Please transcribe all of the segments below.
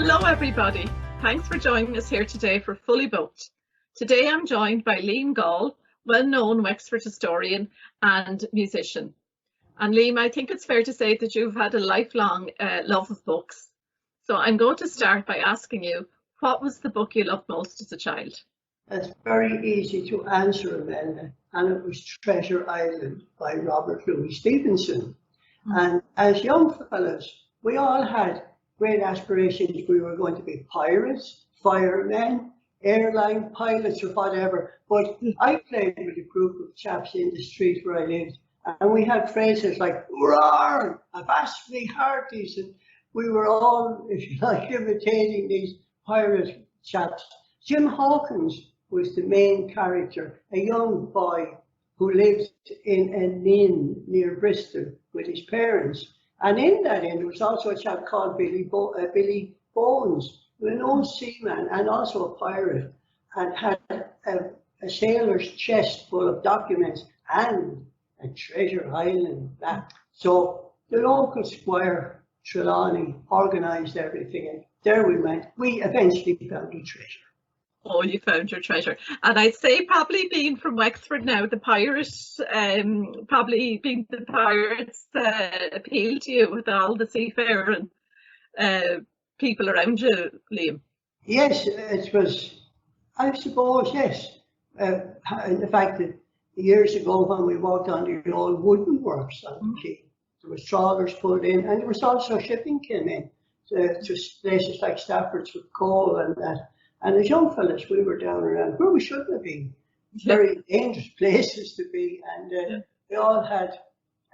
Hello everybody, thanks for joining us here today for Fully Booked. Today I'm joined by Liam Gaul, well-known Wexford historian and musician. And Liam, I think it's fair to say that you've had a lifelong love of books. So I'm going to start by asking you, what was the book you loved most as a child? It's very easy to answer, Imelda, and it was Treasure Island by Robert Louis Stevenson. And as young fellas, we all had great aspirations. We were going to be pirates, firemen, airline pilots, or whatever. But I played with a group of chaps in the street where I lived, and we had phrases like "roar," "avast me hearties," and we were all, if you like, imitating these pirate chaps. Jim Hawkins was the main character, a young boy who lived in an inn near Bristol with his parents. And in that inn, there was also a chap called Billy Bones, an old seaman and also a pirate, and had a sailor's chest full of documents and a treasure island map. So the local squire, Trelawney, organised everything, and there we went. We eventually found a treasure. Oh, you found your treasure. And I'd say probably being from Wexford now, the pirates, appeal to you with all the seafaring people around you, Liam. Yes, it was, I suppose, yes. And the fact that years ago when we walked on the old wooden works on the quay, there was trawlers pulled in, and there was also shipping came in to places like Stafford's with coal and that. And as young fellas, we were down around where we shouldn't have been, very dangerous places to be. And we all had,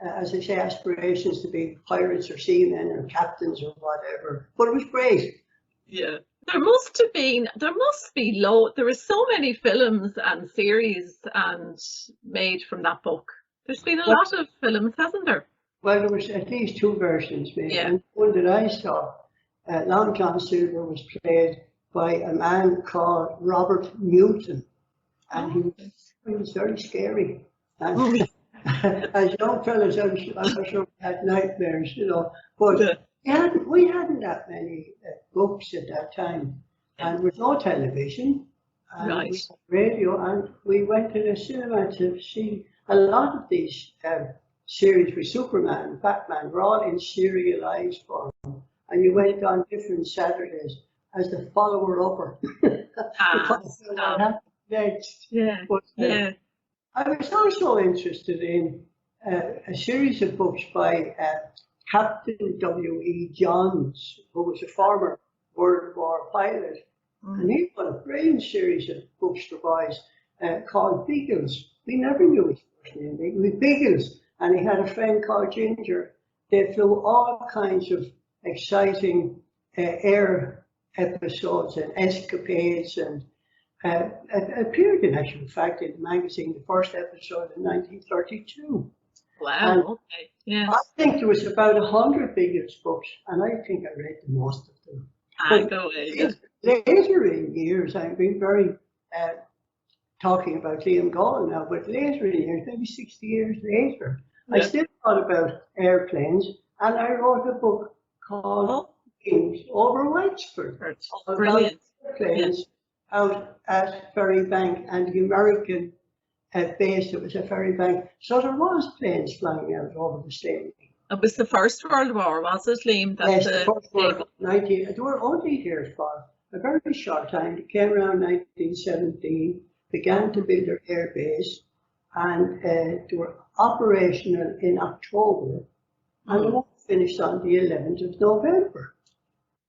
as I say, aspirations to be pirates or seamen or captains or whatever. But it was great. Yeah. There must be there were so many films and series and made from that book. There's been a lot of films, hasn't there? Well, there was at least two versions made. Yeah. And one that I saw, Long John Silver was played by a man called Robert Newton, and he was very scary. And as young fellas, I'm sure we had nightmares, you know. But we hadn't that many books at that time, and there was no television, and we had radio, and we went to the cinema to see a lot of these series with Superman, Batman, were all in serialized form, and you went on different Saturdays as the follower-upper. What happened next. But, I was also interested in a series of books by Captain W.E. Johns, who was a former World War pilot. And he got a brilliant series of books for boys called Beagles. We never knew his first name. It was Beagles. And he had a friend called Ginger. They flew all kinds of exciting air episodes and escapades, and appeared in actual fact in the magazine, the first episode in 1932. Wow, and okay, yeah. I think there was about 100 Beagles books, and I think I read the most of them. Later in years, I've been very talking about Liam Gaul now, but later in years, maybe 60 years later, I still thought about airplanes, and I wrote a book called Goons over Wexford. Brilliant. Airplanes out at Ferrybank, and the American base, it was a Ferrybank. So there was planes flying out over the stadium. It was the First World War, was it, Liam? Yes, the First World War, they were only here for a very short time. They came around 1917, began to build their air base, and they were operational in October, and they were finished on the 11th of November.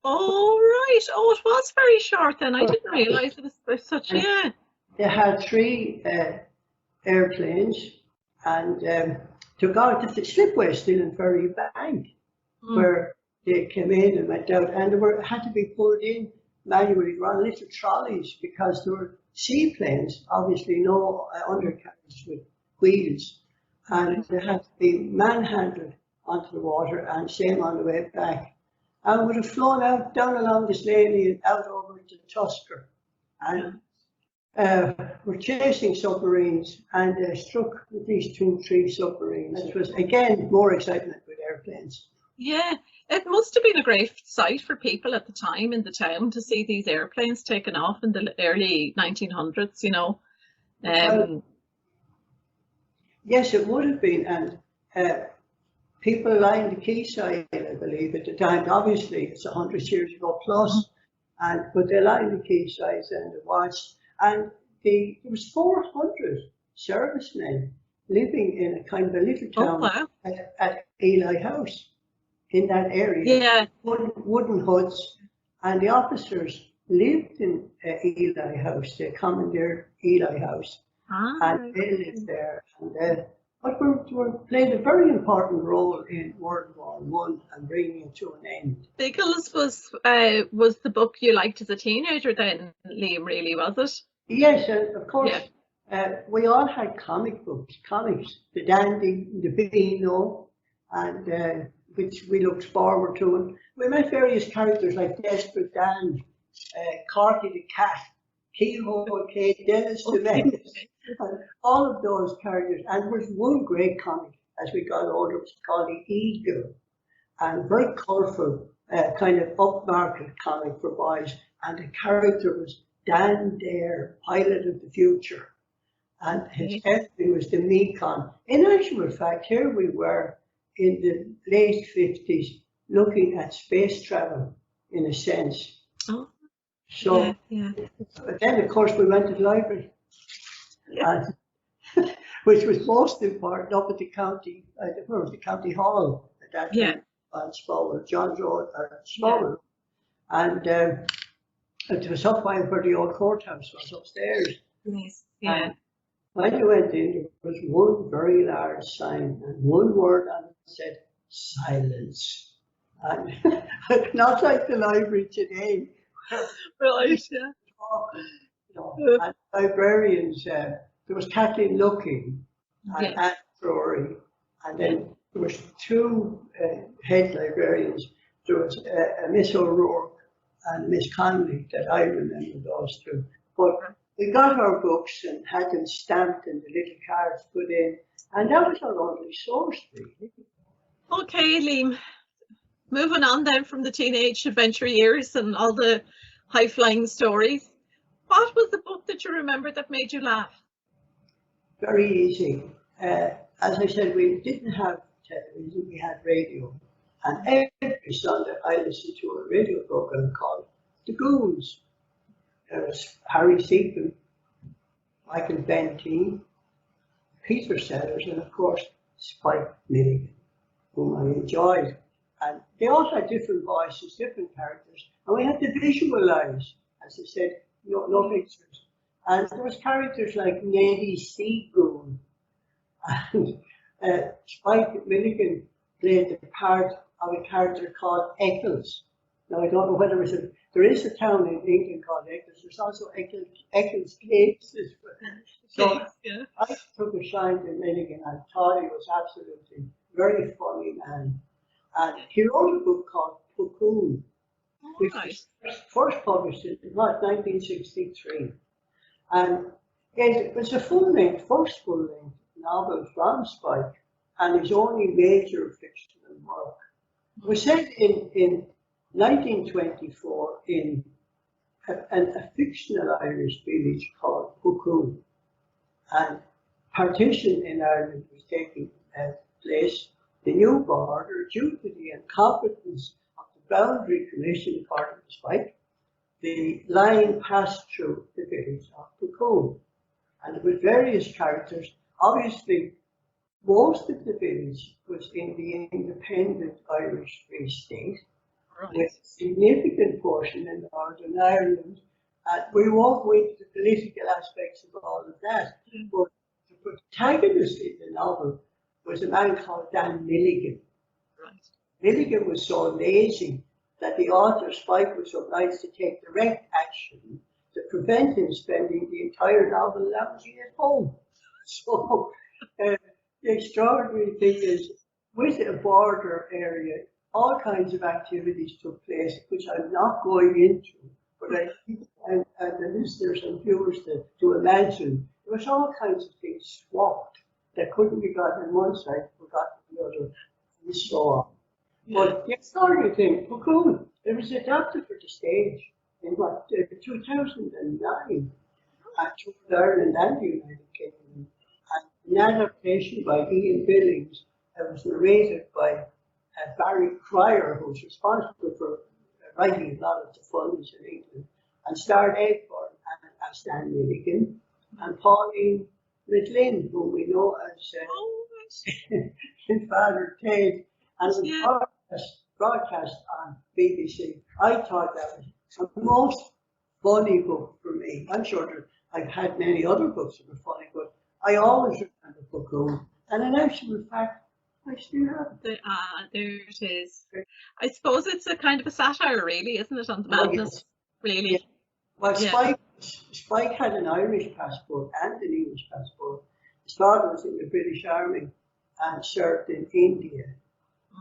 Oh, right. Oh, it was very short then. I didn't realise it was such, They had 3 airplanes, and took out the slipway still in Ferrybank, where they came in and went out, and they had to be pulled in manually on little trolleys because there were seaplanes, obviously no undercarriage with wheels, and they had to be manhandled onto the water, and same on the way back. And would have flown out down along the Slaney and out over to Tusker, and were chasing submarines, and struck with these 2-3 submarines. It was again more excitement with airplanes. Yeah, It must have been a great sight for people at the time in the town to see these airplanes taken off in the early 1900s, you know. Well, yes, it would have been, and people lined the quayside, I believe, at the time. Obviously, it's 100 years ago plus, but they lined the quaysides and the watched, and there was 400 servicemen living in a kind of a little town wow. at Ely House in that area. Yeah. Wooden huts, and the officers lived in Ely House. They commandeered Ely House, and they lived there. And but we played a very important role in World War One and bringing it to an end. Biggles was the book you liked as a teenager then, Liam, really, was it? Yes, of course. We all had comics, the Dandy, the Beano, and which we looked forward to. And we met various characters like Desperate Dan, Corky the Cat, Keyhole Kate, Dennis the Menace, and all of those characters. And there was one great comic as we got older, it was called The Eagle, and very colourful, kind of upmarket comic for boys. And the character was Dan Dare, pilot of the future. And his everything was the Mekon. In actual fact, here we were in the late 50s looking at space travel in a sense. Oh, so, but then of course we went to the library, and, which was most important up at the county, where was the county hall at that time, on Small John's Road, or Small, and it was up by where the old courthouse was upstairs. Yes. And when you went in, there was one very large sign, and one word on it said silence. And not like the library today. Right, And librarians, there was Kathleen Looking and Anne Drury, and then there was two head librarians. There was Miss O'Rourke and Miss Conley, that I remember those two. But we got our books and had them stamped in the little cards put in, and that was our only source, really. Okay, Liam. Moving on then from the teenage adventure years and all the high-flying stories, what was the book that you remember that made you laugh? Very easy. As I said, we didn't have television, we had radio. And every Sunday I listened to a radio program called The Goons. There was Harry Seacon, Michael Benteen, Peter Sellers, and of course Spike Milligan, whom I enjoyed. And they all had different voices, different characters, and we had to visualize, as I said, no pictures. And there was characters like Neddy Seagoon, and Spike Milligan played the part of a character called Eccles. Now I don't know whether there is a town in England called Eccles. There's also Eccles Cakes. So I took a shine to Milligan. I thought he was absolutely very funny man. And he wrote a book called Cocoon, which was first published in 1963. And it was a first full-length novel from Spike, and his only major fictional work. It was set in 1924 in a fictional Irish village called Cocoon. And partition in Ireland was taking place. The new border, due to the incompetence of the Boundary Commission, according to Spike, the line passed through the village of Cocoon. And with various characters, obviously, most of the village was in the independent Irish Free State, with a significant portion in Northern Ireland. We won't go into the political aspects of all of that, but the protagonist in the novel was a man called Dan Milligan. Milligan was so lazy that the author, Spike, was obliged to take direct action to prevent him spending the entire novel lounging at home. So the extraordinary thing is, with a border area, all kinds of activities took place, which I'm not going into, but I think, and the listeners and viewers to imagine, there was all kinds of things swapped that couldn't be got on one side, forgot on the other, and so on. But the extraordinary thing, Cocoon, it was adapted for the stage in 2009 at Ireland and the United Kingdom. And an adaptation by Ian Billings that was narrated by Barry Cryer, who's responsible for writing a lot of the funds in England, and starred Eggborn and Stan Milligan and Pauline McLean, whom we know as Father Tate, and it was broadcast on BBC. I thought that was the most funny book for me. I'm sure that I've had many other books that were funny, but I always remember Cocoon. And in actual fact, I still have it. There it is. I suppose it's a kind of a satire, really, isn't it, on the madness? Yes. Really. Yeah. Well, Spike had an Irish passport and an English passport. His father was in the British Army and served in India.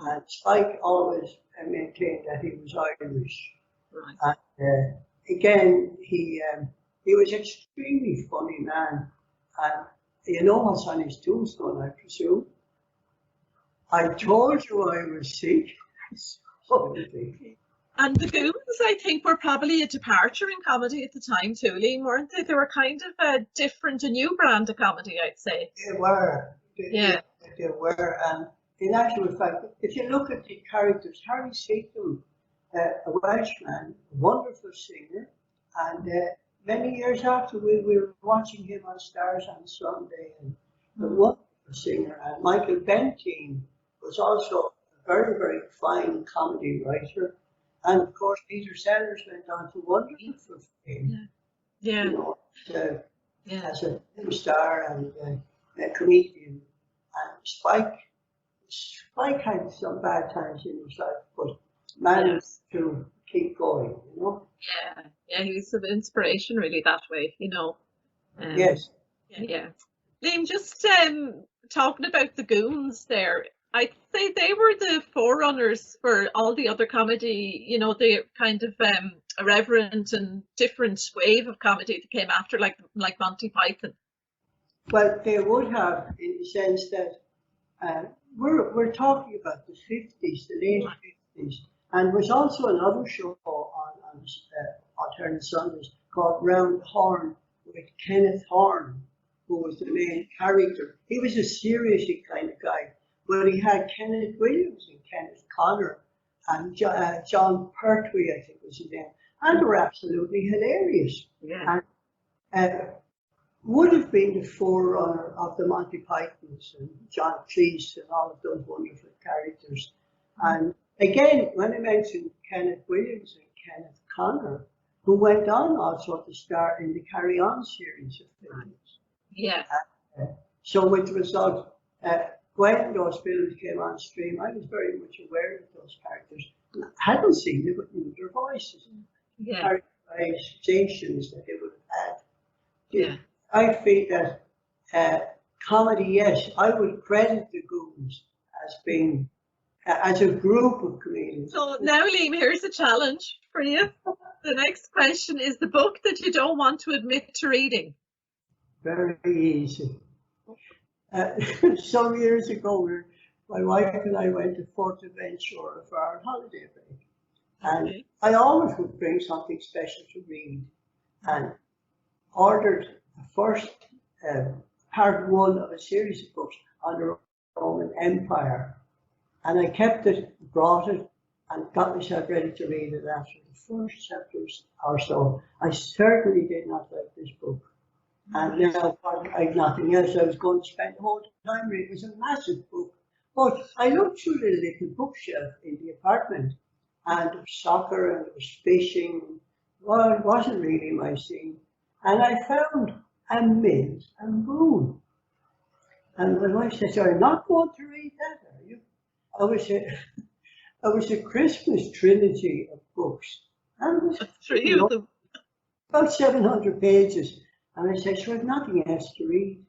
And Spike always maintained that he was Irish. Right. And again, he was an extremely funny man. And you know what's on his tombstone, I presume? I told you I was sick. And the Goons, I think, were probably a departure in comedy at the time too, Liam, weren't they? They were kind of a different, a new brand of comedy, I'd say. They were. Yeah. They were. And in actual fact, if you look at the characters, Harry Seacombe, a Welshman, a wonderful singer, and many years after we were watching him on Stars on Sunday, and a wonderful singer, and Michael Benteen was also a very, very fine comedy writer. And of course, Peter Sellers went on to wonderful fame. Yeah. You know, as a film star and a comedian. And Spike had some bad times in his life, but managed to keep going, you know. Yeah, he was an inspiration really that way, you know. Yes. Yeah. Liam, just talking about the Goons there, I'd say they were the forerunners for all the other comedy, you know, the kind of irreverent and different wave of comedy that came after, like Monty Python. Well, they would have, in the sense that we're talking about the 50s, the late 50s, and there was also another show on alternate Sundays called Round Horn with Kenneth Horne, who was the main character. He was a seriously kind of guy, but he had Kenneth Williams and Kenneth Connor and John Pertwee, I think was his name, and they were absolutely hilarious. Yeah. And would have been the forerunner of the Monty Pythons and John Cleese and all of those wonderful characters. And again, when I mentioned Kenneth Williams and Kenneth Connor, who went on also to star in the Carry On series of films. Yeah. So with the result, when those films came on stream, I was very much aware of those characters. I hadn't seen them, but knew their voices. Yeah. Characterizations that they would have had. Yeah. I feel that comedy, yes, I would credit the Goons as being, as a group of comedians. So now, Liam, here's a challenge for you. The next question is the book that you don't want to admit to reading. Very easy. Some years ago, my wife and I went to Fuerteventura for our holiday break. And I always would bring something special to read. And ordered the first part one of a series of books on the Roman Empire. And I kept it, brought it, and got myself ready to read it after the first chapters or so. I certainly did not like this book. And now I had nothing else. I was going to spend the whole time reading. It was a massive book. But I looked through the little bookshelf in the apartment, and there was soccer and there was fishing. Well, it wasn't really my scene. And I found a Mills and Boon. And my wife said, "So you're not going to read that, are you?" I was a Christmas trilogy of books. And it was, Three of them. About 700 pages. And I said, "So I have nothing else to read.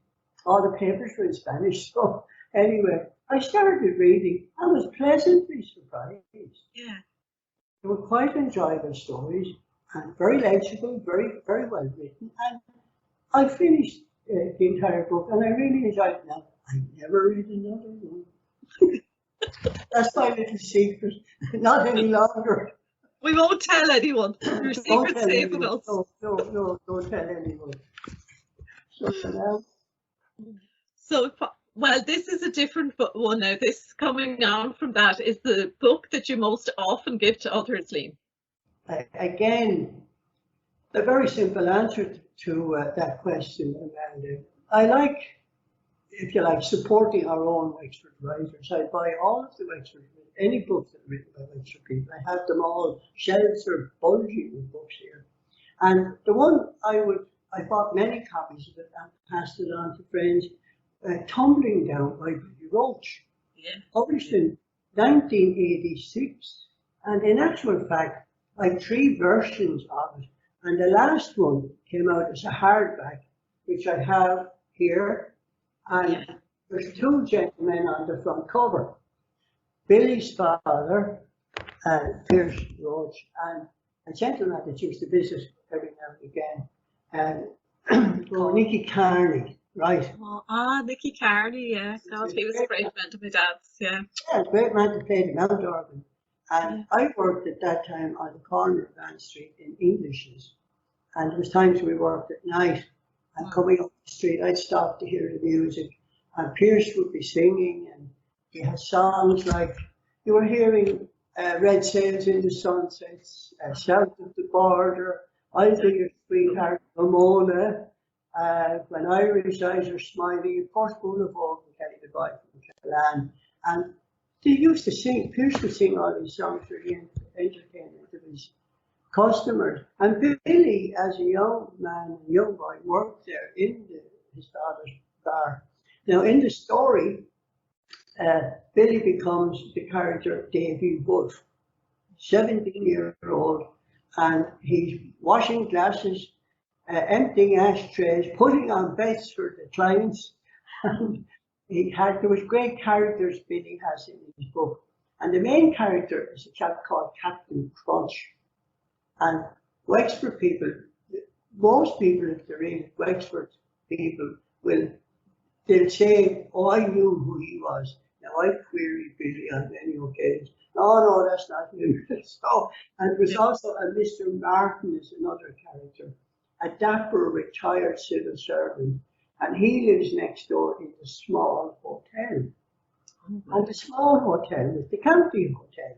All the papers were in Spanish." So anyway, I started reading. I was pleasantly surprised. Yeah. They were quite enjoyable stories and very legible, very, very well written. And I finished the entire book and I really enjoyed it. Now, I never read another one. That's my little secret. Not any longer. We won't tell anyone. Your Don't secret's tell safe with anyone. us. No, don't tell anyone. So now, So, well, this is a different one now. This coming on from that is the book that you most often give to others, Liam. again, a very simple answer to that question, Amanda. I like, if you like, supporting our own Wexford writers. I buy all of the Wexford, any books that are written by Wexford people. I have them all. Shelves are bulging with books here. And the one I bought many copies of it and passed it on to friends. Tumbling Down by Billy Roach, published in 1986. And in actual fact, I have 3 versions of it. And the last one came out as a hardback, which I have here. And there's 2 gentlemen on the front cover. Billy's father, Pierce Roach, and a gentleman that used to visit every now and again, Nicky Carney, right? Nicky Carney, yeah. God, he was a great friend of my dad's, yeah. Yeah, a great man to play the mount organ. And I worked at that time on the corner of Ann Street in Englishes. And there was times we worked at night, and coming up the street, I'd stop to hear the music. And Pierce would be singing, and he had songs like, you were hearing Red Sails in the Sunsets, South of the Border, I'll be your sweetheart, Ramona, When Irish Eyes Are Smiling, of course, Boulevard and Kelly the Boy from Catalan. And they used to sing, Pierce would sing all these songs for the entertainment of his customers. And Billy, as a young man, a young boy, worked there in his father's bar. Now, in the story, Billy becomes the character Davy Wolfe, 17-year-old, and he's washing glasses, emptying ashtrays, putting on bets for the clients. And there was great characters Billy has in his book. And the main character is a chap called Captain Crunch. And Wexford people, most people, if they're in Wexford people, they'll say, oh, I knew who he was. Now, I've queried Billy on many occasions. No, that's not him. So, and there was also a Mr. Martin is another character, a dapper retired civil servant, and he lives next door in the small hotel. And the small hotel was the county hotel.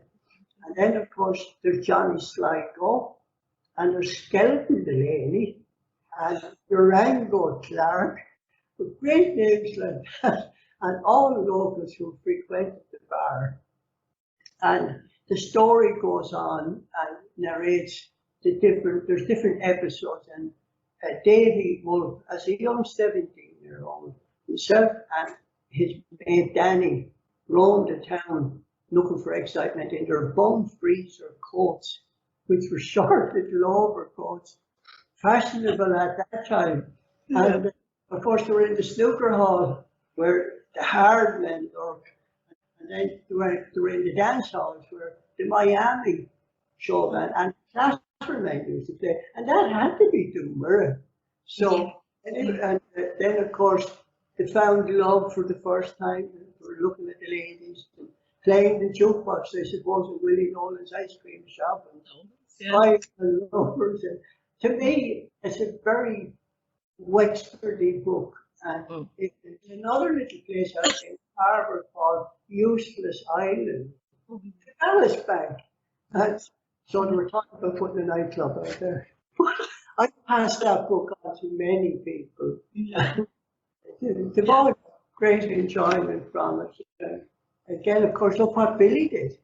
And then, of course, there's Johnny Sligo, and there's Skeleton Delaney, and Durango Clark, with great names like that, and all the locals who frequented the bar. And the story goes on and narrates there's different episodes. And Davy Wolfe, as a young 17-year-old, himself and his mate Danny roamed the town looking for excitement in their bone freezer coats, which were short little overcoats, fashionable at that time. And of course, they were in the snooker hall where the hard men worked. And then they were in the dance halls where the Miami showman and Casper men used to play. And that had to be Doomera. So, and then of course, they found love for the first time. They were looking at the ladies and playing the jukebox, I suppose, at Willie Nolan's ice cream shop. And five lovers. And to me, it's a very Wexfordy book. And it's another little place out in Harbour called Useless Island. Alice Bank. So they were talking about putting a nightclub out there. I passed that book on to many people. They've all great enjoyment from it. Again, of course, look what Billy did.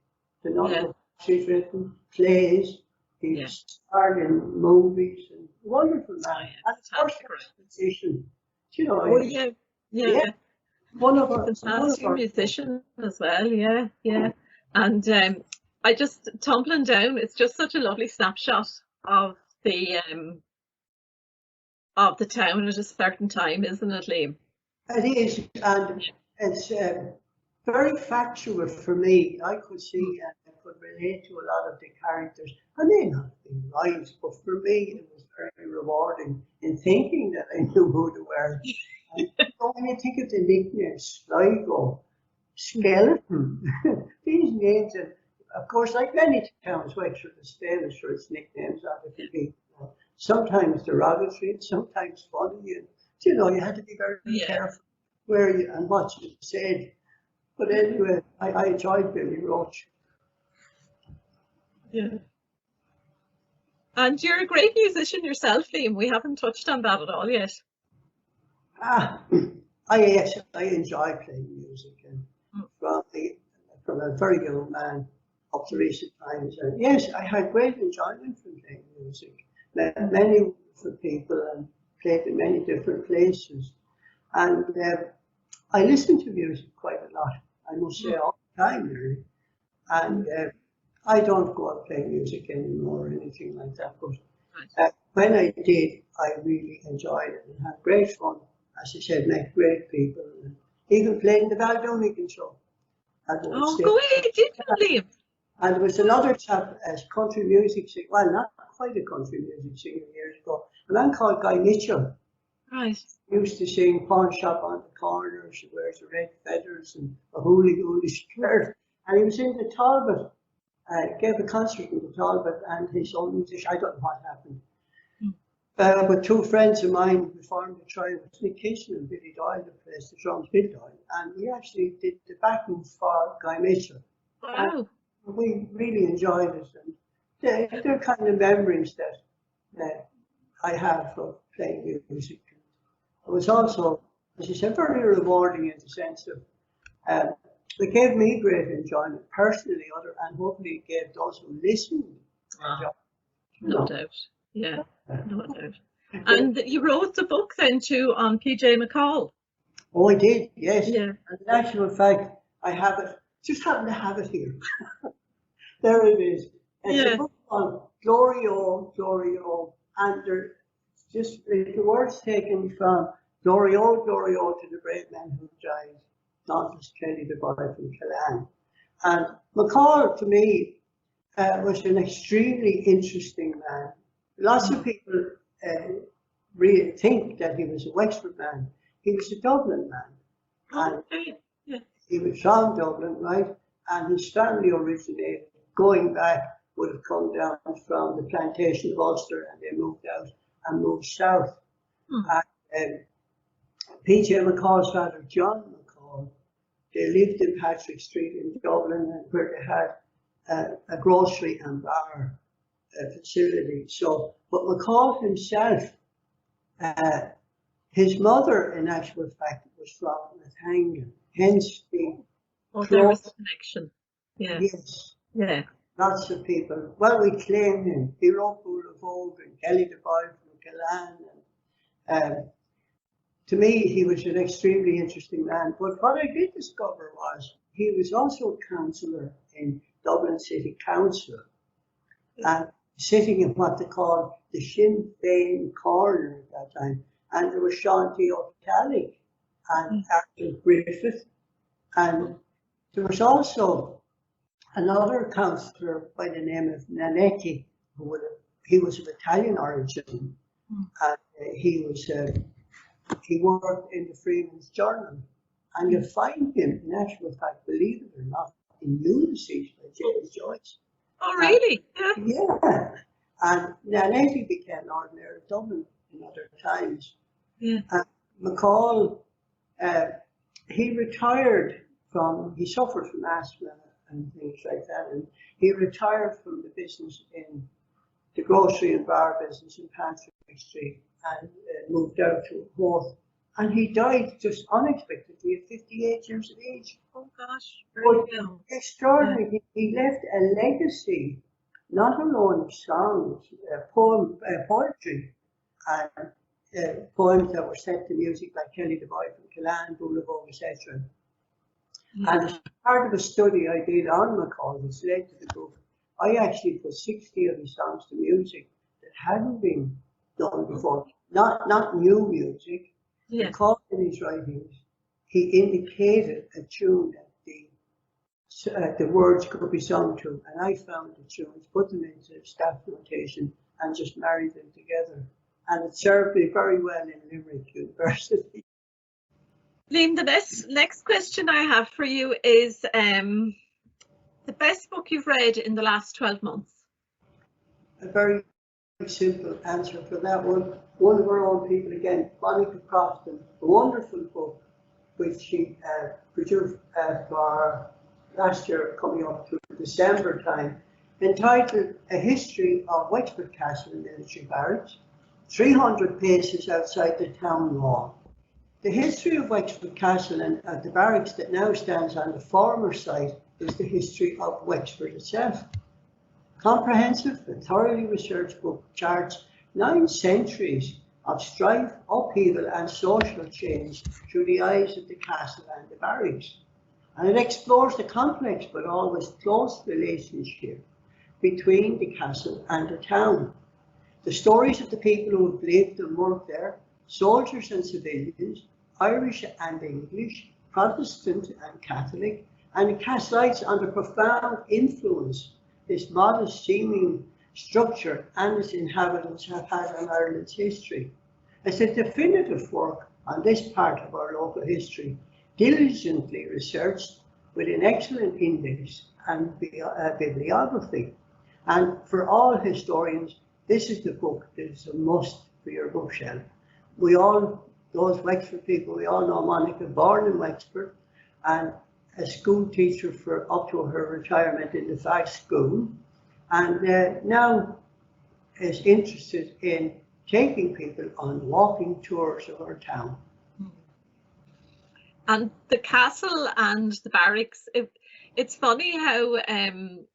The number of she's written, plays, he starred in movies, and wonderful man. And of course, composition. You know, one of our fantastic musician as well, and I just tumbling down. It's just such a lovely snapshot of the town at a certain time, isn't it, Liam? It is, and it's very factual for me. I could see and I could relate to a lot of the characters. I may not have been right, but for me, it was very rewarding in thinking that I knew who they were. And when you think of the nickname Sligo, skeleton. These names, and of course, like many towns, Wexford is famous for its nicknames after people. Sometimes derogatory, and sometimes funny, and you had to be very careful where you and what you said. But anyway, I enjoyed Billy Roach. Yeah. And you're a great musician yourself, Liam. We haven't touched on that at all yet. Yes, I enjoy playing music, and from a very young man up to recent times. And yes, I had great enjoyment from playing music. Met many wonderful people and played in many different places. And I listen to music quite a lot, I must say, all the time, really. And I don't go out playing music anymore or anything like that. But when I did, I really enjoyed it and had great fun. As I said, met great people, and even played in the Baldonican show. Oh, go ahead, did you, Liam? And there was another chap as country music singer, well, not quite a country music singer years ago, a man called Guy Mitchell. Right. He used to sing Pawn Shop on the Corner, she wears the red feathers and a hooly skirt. And he was in the Talbot, gave a concert in the Talbot, and his own musician, I don't know what happened. But two friends of mine performed a trial with Nick Kitchen and Billy Doyle, that plays the drums, Bill Doyle, and we actually did the backing for Guy Mitchell. Wow. And we really enjoyed it, and they're kind of memories that I have of playing music. It was also, as you said, very rewarding in the sense of it gave me great enjoyment personally, and hopefully it gave those who listened enjoyment. No doubt. Yeah, no doubt. And you wrote the book then too on P.J. McCall. Oh, I did, yes. Yeah. And in actual fact, I have it, just happen to have it here. There it is. It's a book on Glory O, and the words taken from Glory O to the brave men who died, not as Kelly the boy from Killaan. And McCall, to me, was an extremely interesting man. Lots of people really think that he was a Wexford man. He was a Dublin man. And he was from Dublin, right? And his family originated, going back, would have come down from the plantation of Ulster, and they moved out and moved south. And P.J. McCall's father, John McCall, they lived in Patrick Street in Dublin, where they had a grocery and bar facility. So, but McCall himself, his mother, in actual fact, was from Nathangan, hence the there was a connection. Yeah. Yes. Yeah. Lots of people. Well, we claim him. He wrote Bull of Vogue and Kelly the boy from Killaan. And to me, he was an extremely interesting man. But what I did discover was he was also councillor in Dublin City Council, and sitting in what they call the Sinn Féin corner at that time. And there was Sean T. O'Tally and Arthur Griffith. And there was also another councillor by the name of Nanetti, he was of Italian origin, and he worked in the Freeman's Journal, and you find him, in actual fact, believe it or not, in Ulysses by James Joyce. Oh, really? Yeah. And Nanetti became Lord Mayor of Dublin in other times. Yeah. McCall, he retired he suffered from asthma and things like that, and he retired from the business in the grocery and bar business in Patrick Street and moved out to Howth. And he died just unexpectedly at 58 years of age. Oh gosh, very young. Extraordinary. Yeah. He left a legacy, not alone of songs, poetry, and poems that were set to music like Kelly the Boy from Killaan, Bull of Vogue, etc. And as part of a study I did on McCall, which led to the book, I actually put 60 of his songs to music that hadn't been done before. Not new music. Yeah. McCall, in his writings, he indicated a tune that the words could be sung to, and I found the tunes, put them into staff notation, and just married them together. And it served me very well in Limerick University. Liam, the next question I have for you is the best book you've read in the last 12 months. A very simple answer for that one. One of our own people again, Monica Crofton, a wonderful book which she produced for last year, coming up to December time, entitled A History of Wexford Castle and Military Barracks, 300 pages outside the town wall. The history of Wexford Castle and the barracks that now stands on the former site is the history of Wexford itself. Comprehensive and thoroughly researched book charts 9 centuries of strife, upheaval and social change through the eyes of the castle and the barracks. And it explores the complex but always close relationship between the castle and the town. The stories of the people who have lived and worked there, soldiers and civilians, Irish and English, Protestant and Catholic, and it casts light on the profound influence this modest seeming structure and its inhabitants have had on Ireland's history. It's a definitive work on this part of our local history, diligently researched with an excellent index and bibliography. And for all historians, this is the book that is a must for your bookshelf. We all, those Wexford people, we all know Monica, born in Wexford and a school teacher for up to her retirement in the Fast School, and now is interested in taking people on walking tours of our town. And the castle and the barracks, it's funny how, in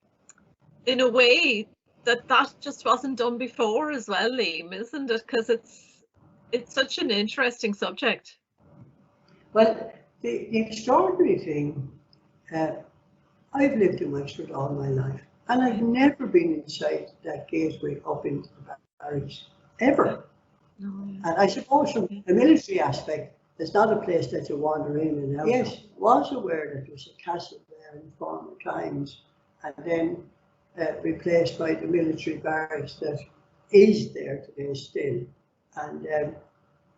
a way, that just wasn't done before as well, Liam, isn't it? Because it's such an interesting subject. Well, the extraordinary thing, I've lived in Wexford all my life, and I've never been inside that gateway up into the barracks, ever. No. And I suppose from a military aspect, it's not a place that you wander in and out. Yes, was aware that there was a castle there in former times, and then replaced by the military barracks that is there today still. And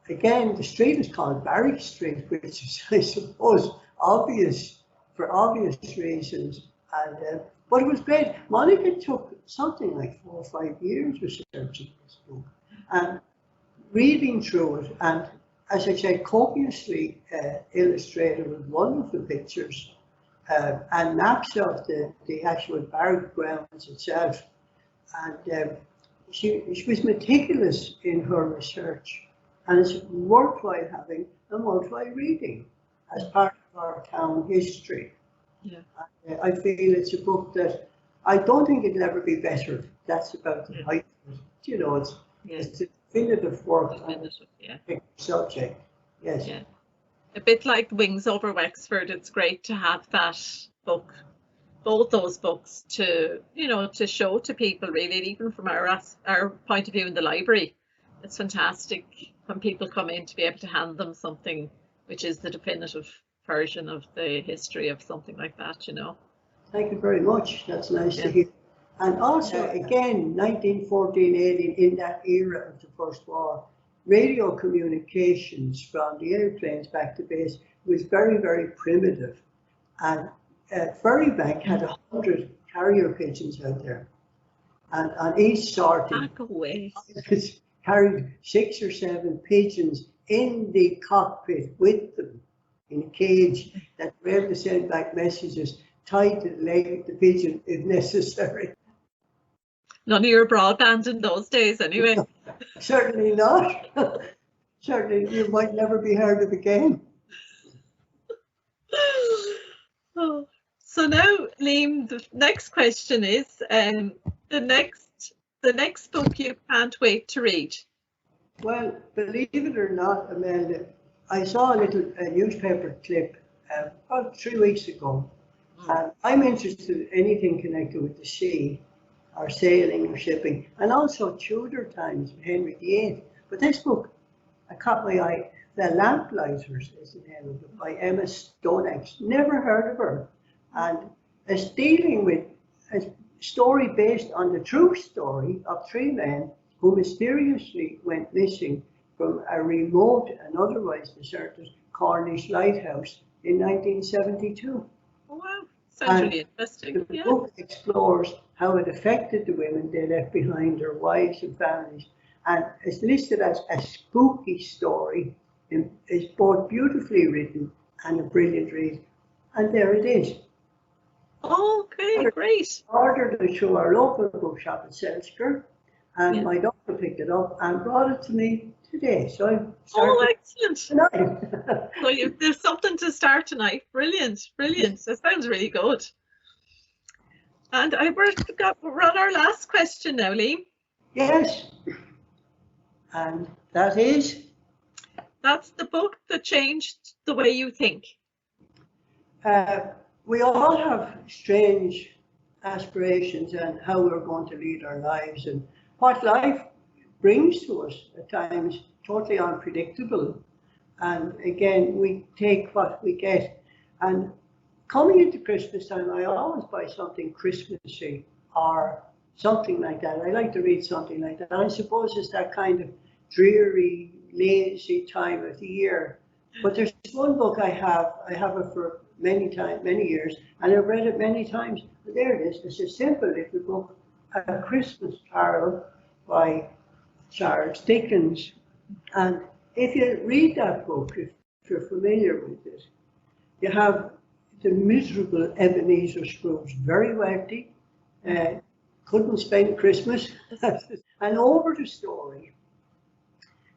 again, the street is called Barrack Street, which is, I suppose, obvious for obvious reasons. And but it was great. Monica took something like 4 or 5 years researching this book and reading through it, and as I said, copiously illustrated with wonderful pictures and maps of the actual barrack grounds itself. And she was meticulous in her research, and it's worthwhile having and worthwhile reading as part of our town history. Yeah. I feel it's a book that I don't think it'll ever be better. That's about the height of it. You know, it's a definitive work on a subject. Yes. Yeah. A bit like Wings Over Wexford, it's great to have that book, both those books, to to show to people, really, even from our point of view in the library. It's fantastic when people come in to be able to hand them something which is the definitive version of the history of something like that, Thank you very much. That's nice to hear. And also, again, 1914-18, in that era of the First War, radio communications from the airplanes back to base was very, very primitive. And Ferrybank had 100 carrier pigeons out there. And on each sortie, carried 6 or 7 pigeons in the cockpit with them in a cage that were able to send back messages tied to the leg of the pigeon if necessary. None of your broadband in those days, anyway. Certainly not. Certainly, you might never be heard of again. Oh. So now, Liam, the next question is the next book you can't wait to read. Well, believe it or not, Imelda, I saw a little newspaper clip about 3 weeks ago. I'm interested in anything connected with the sea, or sailing or shipping, and also Tudor times, Henry VIII. But this book, I caught my eye. The Lamplighthers is the name of it, by Emma Stonex. Never heard of her. And it's dealing with a story based on the true story of 3 men who mysteriously went missing from a remote and otherwise deserted Cornish lighthouse in 1972. Oh, wow. Sounds And really interesting. the Yeah. book explores how it affected the women they left behind, their wives and families, and it's listed as a spooky story. It's both beautifully written and a brilliant read. And there it is. Okay, great. Ordered it through our local bookshop in Selsker, and Yeah. my daughter picked it up and brought it to me today. So I Oh, started excellent. tonight. So there's something to start tonight. Brilliant, brilliant. That sounds really good. And we're on our last question now, Liam. Yes, and that is. That's the book that changed the way you think. We all have strange aspirations and how we're going to lead our lives and what life brings to us at times, totally unpredictable. And again, we take what we get. And coming into Christmas time, I always buy something Christmassy or something like that. I like to read something like that. I suppose it's that kind of dreary, lazy time of the year. But there's one book I have it for many years, and I've read it many times. But there it is. It's a simple little book, A Christmas Carol by Charles Dickens. And if you read that book, if you're familiar with it, you have the miserable Ebenezer Scrooge, very wealthy, couldn't spend Christmas. And over the story,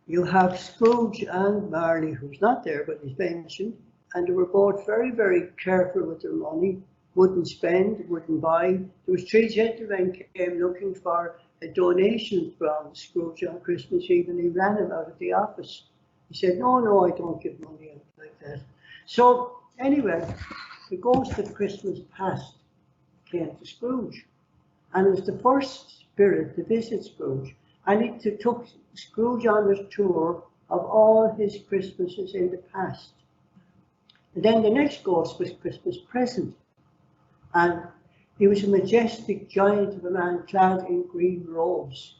you have Scrooge and Marley, who's not there, but he's mentioned, and they were both very, very careful with their money, wouldn't spend, wouldn't buy. There was three gentlemen came looking for a donation from Scrooge on Christmas Eve, and he ran him out of the office. He said, no, I don't give money out like that. So anyway, the ghost of Christmas past came to Scrooge, and it was the first spirit to visit Scrooge. And it took Scrooge on a tour of all his Christmases in the past. And then the next ghost was Christmas present. And he was a majestic giant of a man clad in green robes.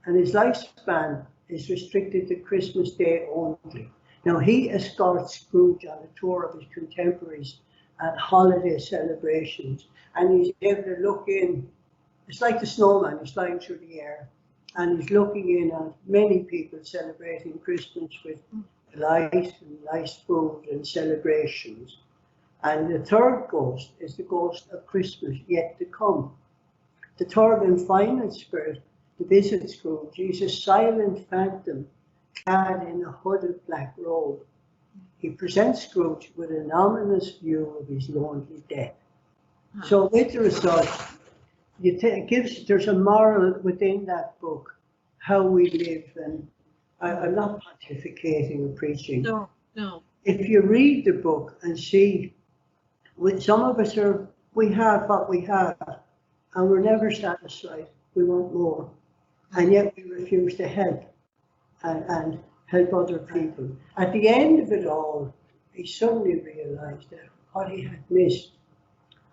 And his lifespan is restricted to Christmas Day only. Now he escorts Scrooge on a tour of his contemporaries at holiday celebrations. And he's able to look in. It's like the snowman, he's flying through the air. And he's looking in on many people celebrating Christmas with light and nice food and celebrations. And the third ghost is the ghost of Christmas yet to come. The third and final spirit to visit Scrooge is a silent phantom clad in a hooded black robe. He presents Scrooge with an ominous view of his lonely death. So with the result, there's a moral within that book, how we live, and I'm not pontificating or preaching. No. If you read the book and see, some of us we have what we have, and we're never satisfied. We want more, and yet we refuse to help and help other people. At the end of it all, he suddenly realised that what he had missed.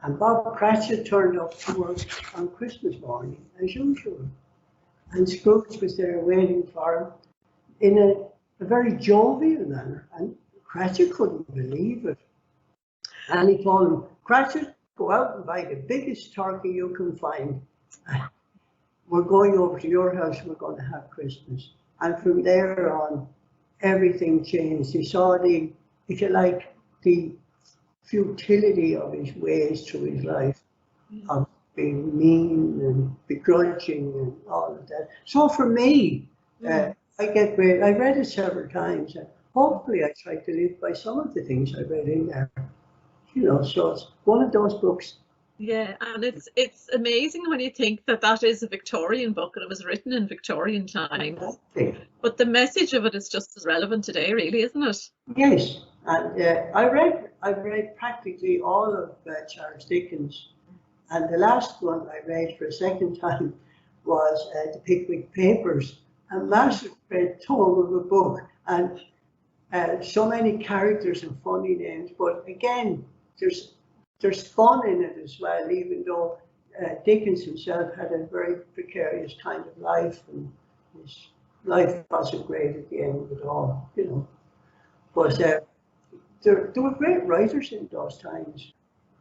And Bob Cratchit turned up to work on Christmas morning, as usual. And Scrooge was there waiting for him in a very jovial manner. And Cratchit couldn't believe it. And he told him, Cratchit, go out and buy the biggest turkey you can find. We're going over to your house, we're going to have Christmas. And from there on, everything changed. He saw the, if you like, the futility of his ways through his life, of being mean and begrudging and all of that. So for me, I read it several times, and hopefully I try to live by some of the things I read in there. So it's one of those books. Yeah, and it's amazing when you think that is a Victorian book and it was written in Victorian times. Exactly. But the message of it is just as relevant today, really, isn't it? Yes, and I've read practically all of Charles Dickens, and the last one I read for a second time was the Pickwick Papers, a massive red tome of a book, and so many characters and funny names. But again, there's fun in it as well, even though Dickens himself had a very precarious kind of life, and his life wasn't great at the end of it all, But there were great writers in those times.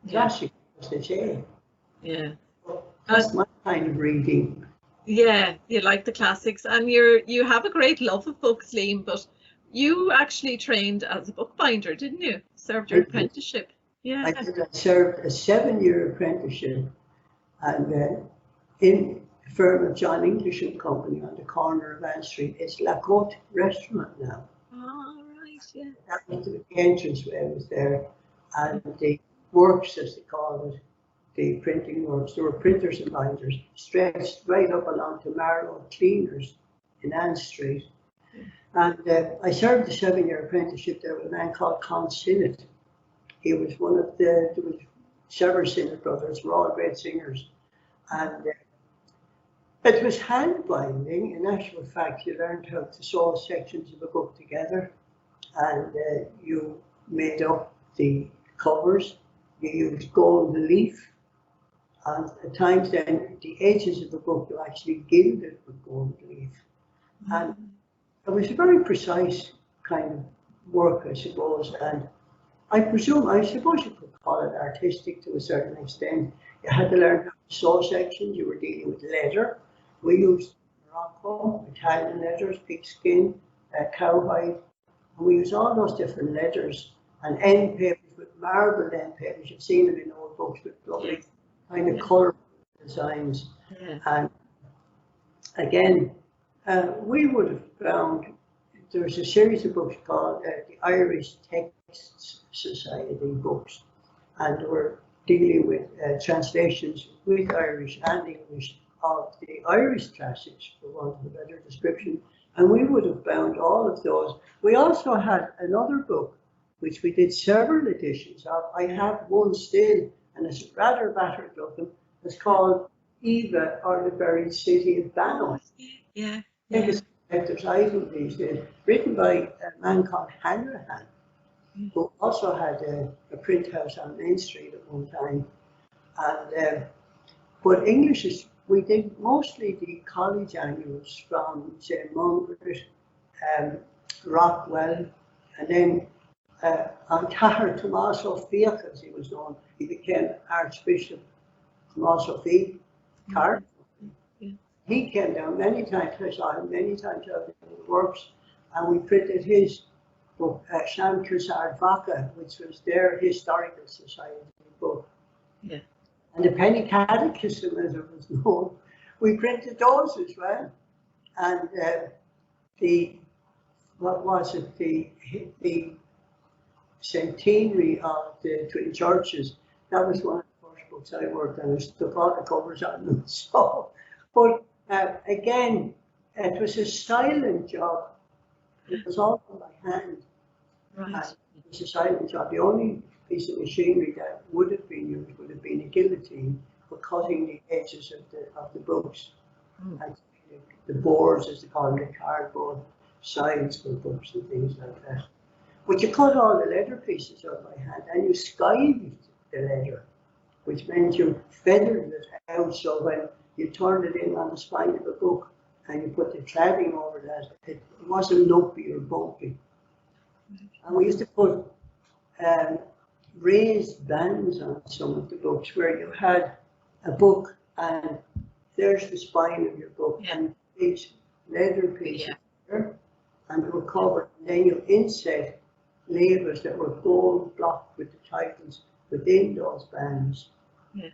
Yeah. Classic, as they say. Yeah. That's my kind of reading. Yeah, you like the classics, and you have a great love of books, Liam, but you actually trained as a bookbinder, didn't you? Served your I did. apprenticeship. Yeah. I served a 7-year apprenticeship, and in the firm of John English and Company on the corner of Ann Street. It's La Côte restaurant now. Oh, right, yeah. That was the entranceway was there, and the works, as they call it, the printing works, there were printers and binders stretched right up along to Marlow Cleaners in Ann Street. And I served a 7-year apprenticeship there with a man called Con Sinnott. He was one of there was several Sinnott brothers, were all great singers. And it was hand binding. In actual fact, you learned how to sew sections of a book together, and you made up the covers. You used gold leaf, and at times then the edges of the book were actually gilded with gold leaf. And it was a very precise kind of work, I suppose, and I suppose you could call it artistic to a certain extent. You had to learn how to sew sections. You were dealing with leather. We used Morocco, Italian leathers, pigskin, cowhide, and we used all those different leathers and end papers with marbled end papers. You've seen them in old books with lovely kind of colourful designs. Yeah. And again, we would have found there's a series of books called the Irish Texts Society books, and we're dealing with translations with Irish and English of the Irish classics, for want of a better description, and we would have found all of those. We also had another book which we did several editions of. I have one still, and it's rather battered looking. It's called Eva, or the Buried City of Bannow. Yeah. I think it's a collector's item these days, written by a man called Hanrahan, who also had a print house on Main Street at one time. And but English is, we did mostly the college annuals from, say, Mungret, Rockwell, and then Antahar Tommaso Fiach, as he was known. He became Archbishop Tommaso Fiach, Card. He came down many times. I saw him many times out in the works, and we printed his book, Sham Cursar Vaca, which was their historical society book. Yeah. And the Penny Catechism, as it was known, we printed those as well. And the centenary of the Twin Churches, that was one of the first books I worked on. I stuck all the covers on them. So, but again, it was a silent job. It was all by hand. Right. And it was a silent job. The only piece of machinery that would have been used would have been a guillotine for cutting the edges of the books. And the boards, as they call them, the cardboard sides for books and things like that. But you cut all the leather pieces out by hand, and you skived the leather, which meant you feathered it out, so when you turned it in on the spine of a book and you put the cladding over that, it wasn't lumpy or bumpy. And we used to put raised bands on some of the books, where you had a book and there's the spine of your book, and these leather pieces there, and they were covered, and then you inset labels that were gold blocked with the titles within those bands. Yeah.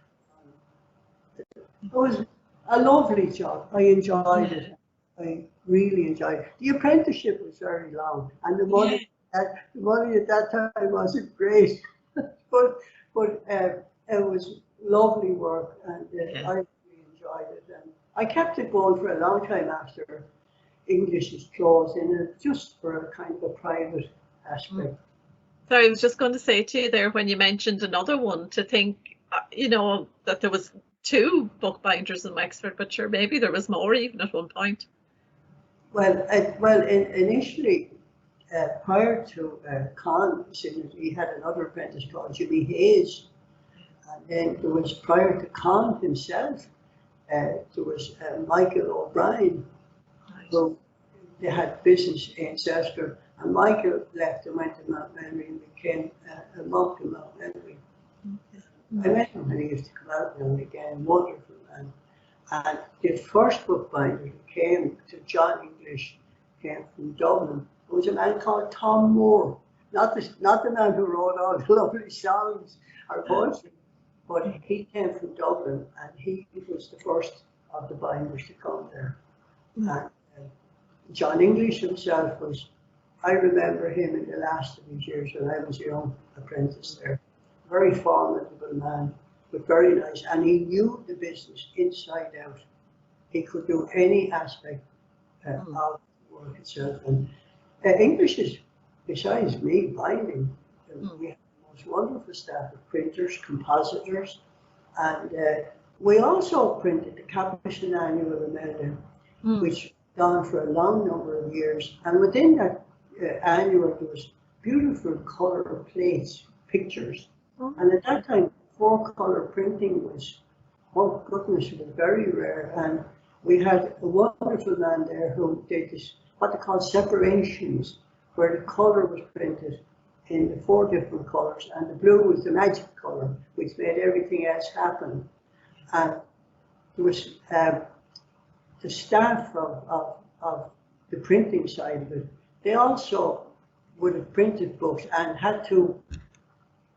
It was a lovely job. I enjoyed it. I really enjoyed it. The apprenticeship was very long, and the money at that time wasn't great, but it was lovely work, and I really enjoyed it. And I kept it going for a long time after English was closed, and just for a kind of a private aspect. Sorry, I was just going to say to you there, when you mentioned another one, to think, that there was 2 bookbinders in Wexford, but sure, maybe there was more even at one point. Well, initially, prior to Con, he had another apprentice called Jimmy Hayes, and then there was, prior to Con himself, there was Michael O'Brien, who they had business in Chester, and Michael left and went to Mount Henry and became a monk in Mount Melbury. Okay. I met him when he used to come out now and again, wonderful man. And the first bookbinder who came to John English came from Dublin. It was a man called Tom Moore, not the man who wrote all the lovely songs or poetry, but he came from Dublin and he was the first of the binders to come there. And John English himself was, I remember him in the last of his years when I was a young apprentice there. Very formidable man, but very nice, and he knew the business inside out. He could do any aspect of the work itself. And English is, besides me binding, we have the most wonderful staff of printers, compositors, and we also printed the Capuchin Annual of Imelda, which gone for a long number of years. And within that annual, there was beautiful colour plates, pictures. And at that time, 4-colour printing was, oh goodness, it was very rare. And we had a wonderful man there who did this, what they call separations, where the colour was printed in the 4 different colours, and the blue was the magic colour, which made everything else happen. And there was the staff of the printing side of it. They also would have printed books and had to,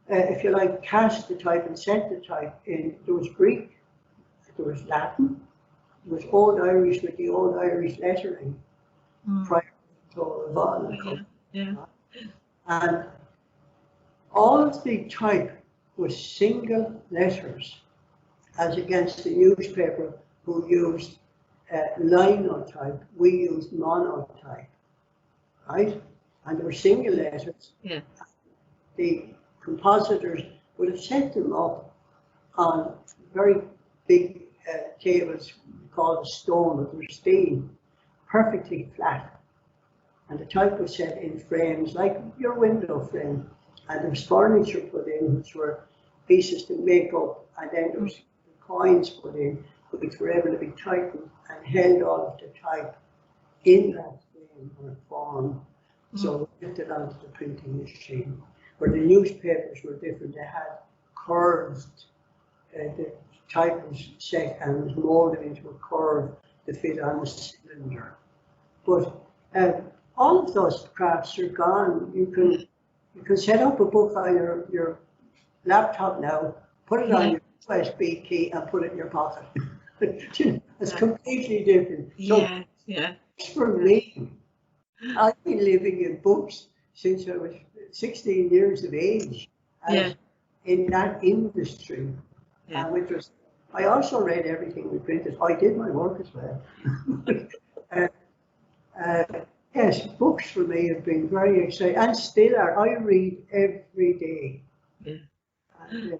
if you like, cast the type and set the type in. There was Greek, there was Latin, there was Old Irish with the Old Irish lettering prior to Vaughan. And all of the type was single letters, as against the newspaper who used linotype. We used monotype, right? And there were single letters. The compositors would have set them up on very big tables called a stone with their steam, perfectly flat. And the type was set in frames like your window frame. And there was furniture put in, which were pieces to make up, and then there was coins put in, which were able to be tightened and held all of the type in that frame or form. So we lifted onto the printing machine. Where the newspapers were different, they had curved, the type was set and was molded into a curve to fit on the cylinder. But all of those crafts are gone. You can set up a book on your laptop now, put it on your USB key and put it in your pocket. It's completely different. So for me, I've been living in books since I was 16 years of age in that industry, which was, I also read everything we printed. I did my work as well. Yes, books for me have been very exciting and still are. I read every day. And,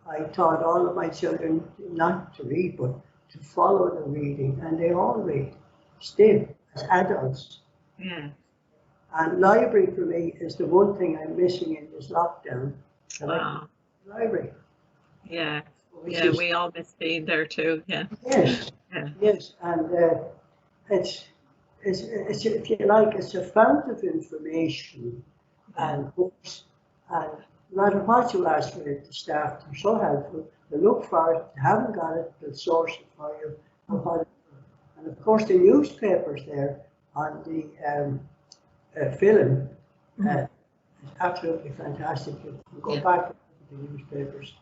I taught all of my children not to read, but to follow the reading, and they all read still as adults. And library for me is the one thing I'm missing in this lockdown. Wow. Library. We all miss being there too. Yes, and it's if you like, it's a fount of information and books, and no matter what you ask for it, the staff, they're so helpful. They look for it. If you haven't got it, they'll source it for you. And of course, the newspapers there on the film is absolutely fantastic. You can go back to the newspapers.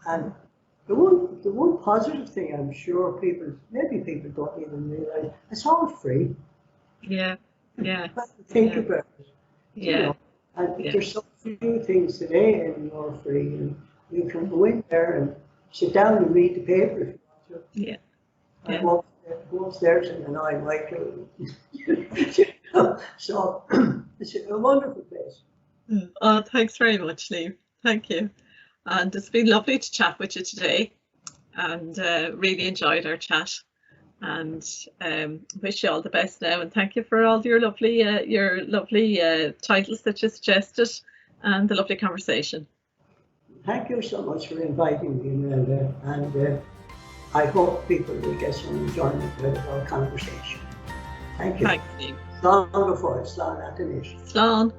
And the one positive thing I'm sure maybe people don't even realise, it's all free. Think about it. You know, and there's so few things today anymore free, and you can go in there and sit down and read the paper if you want to. Go upstairs and annoy Michael. So it's a wonderful place. Oh, thanks very much, Liam. Thank you. And it's been lovely to chat with you today, and really enjoyed our chat. And wish you all the best now, and thank you for all your lovely titles that you suggested and the lovely conversation. Thank you so much for inviting me, Imelda, and I hope people will get some enjoyment out of our conversation. Thank you. Thanks, Liam. Slán before, slán at the nation. Slán.